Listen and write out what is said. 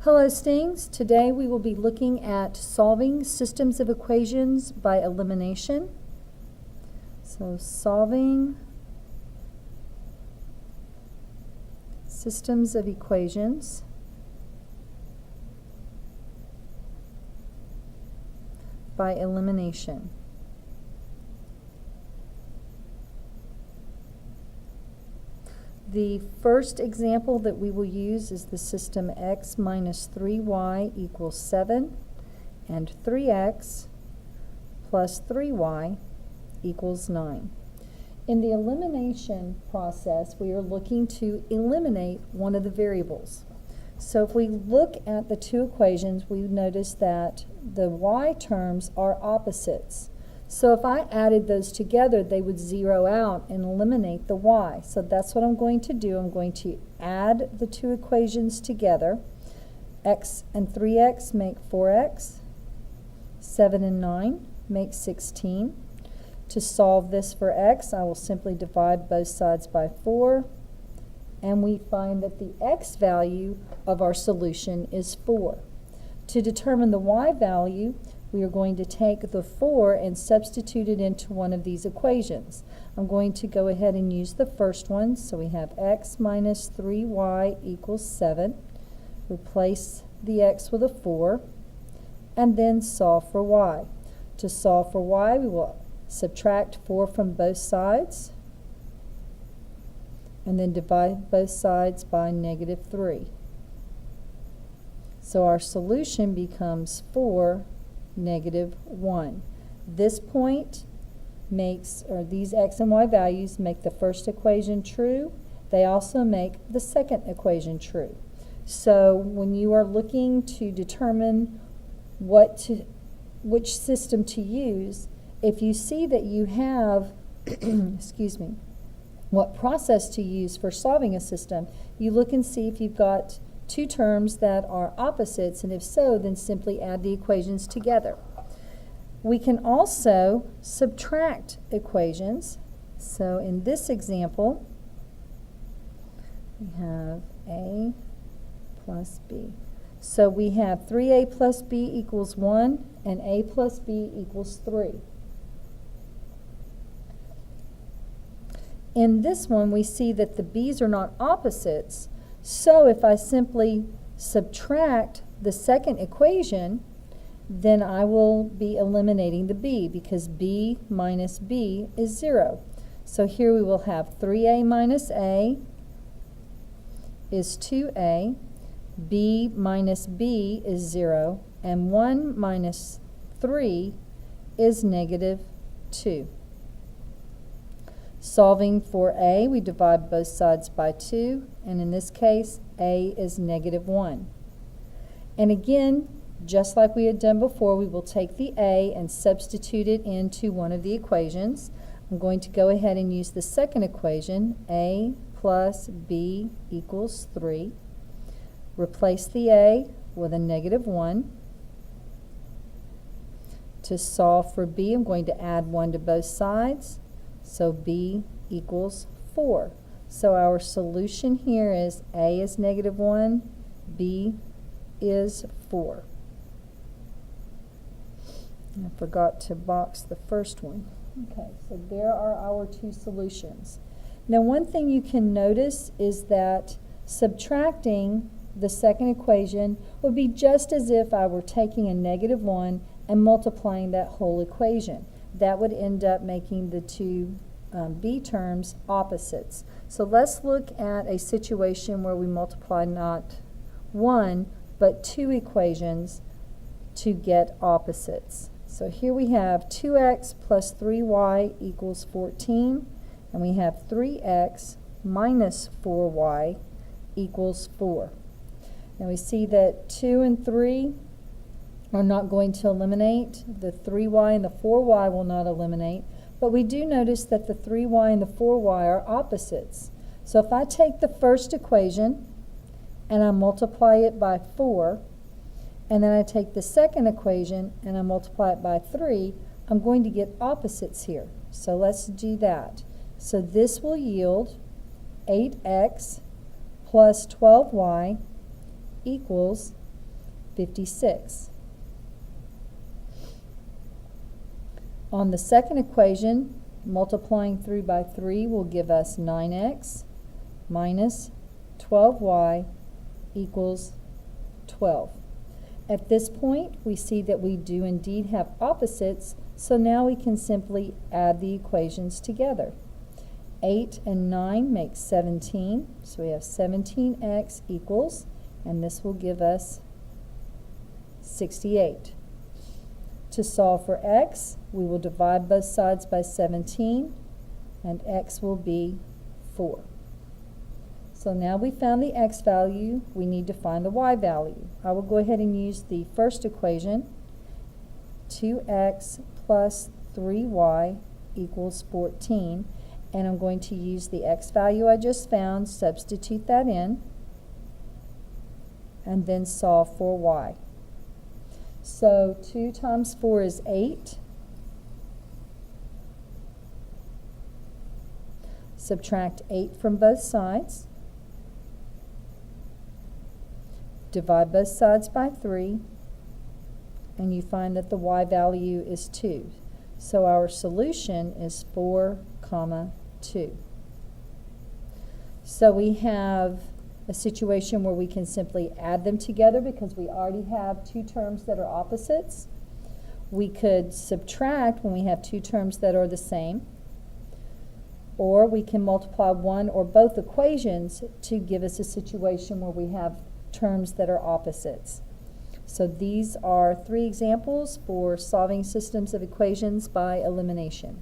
Hello, Stings. Today we will be looking at solving systems of equations by elimination. So solving systems of equations by elimination. The first example that we will use is the system x minus 3y equals 7 and 3x plus 3y equals 9. In the elimination process, we are looking to eliminate one of the variables. So if we look at the two equations, we notice that the y terms are opposites. So if I added those together, they would zero out and eliminate the y. So that's what I'm going to do. I'm going to add the two equations together. X and 3x make 4x. 7 and 9 make 16. To solve this for x, I will simply divide both sides by 4. And we find that the x value of our solution is 4. To determine the y value, we are going to take the 4 and substitute it into one of these equations. I'm going to go ahead and use the first one. So we have x minus 3y equals 7. Replace the x with a 4. And then solve for y. To solve for y, we will subtract 4 from both sides. And then divide both sides by -3. So our solution becomes 4, -1. This point makes, or these x and y values make the first equation true. They also make the second equation true. So when you are looking to determine which system to use, if you see that you have, excuse me, what process to use for solving a system, you look and see if you've got two terms that are opposites, and if so, then simply add the equations together. We can also subtract equations. So in this example, we have a plus b. So we have 3a plus b equals 1 and a plus b equals 3. In this one, we see that the b's are not opposites. So if I simply subtract the second equation, then I will be eliminating the b, because b minus b is 0. So here we will have 3a minus a is 2a, b minus b is 0, and 1 minus 3 is -2. Solving for a, we divide both sides by 2, and in this case, a is -1. And again, just like we had done before, we will take the a and substitute it into one of the equations. I'm going to go ahead and use the second equation, a plus b equals 3. Replace the a with a -1. To solve for b, I'm going to add 1 to both sides. So b equals 4. So our solution here is a is -1, b is 4. I forgot to box the first one. Okay, so there are our two solutions. Now one thing you can notice is that subtracting the second equation would be just as if I were taking a -1 and multiplying that whole equation. That would end up making the two b terms opposites. So let's look at a situation where we multiply not one, but two equations to get opposites. So here we have 2x plus 3y equals 14, and we have 3x minus 4y equals 4. Now we see that 2 and 3 are not going to eliminate. The 3y and the 4y will not eliminate, but we do notice that the 3y and the 4y are opposites. So if I take the first equation and I multiply it by 4, and then I take the second equation and I multiply it by 3, I'm going to get opposites here. So let's do that. So this will yield 8x plus 12y equals 56. On the second equation, multiplying through by 3 will give us 9x minus 12y equals 12. At this point, we see that we do indeed have opposites, so now we can simply add the equations together. 8 and 9 make 17, so we have 17x equals, and this will give us 68. To solve for x, we will divide both sides by 17, and x will be 4. So now we found the x value, we need to find the y value. I will go ahead and use the first equation, 2x plus 3y equals 14, and I'm going to use the x value I just found, substitute that in, and then solve for y. So 2 times 4 is 8. Subtract 8 from both sides. Divide both sides by 3, and you find that the y value is 2. So our solution is 4, 2. So we have a situation where we can simply add them together because we already have two terms that are opposites. We could subtract when we have two terms that are the same, or we can multiply one or both equations to give us a situation where we have terms that are opposites. So these are 3 examples for solving systems of equations by elimination.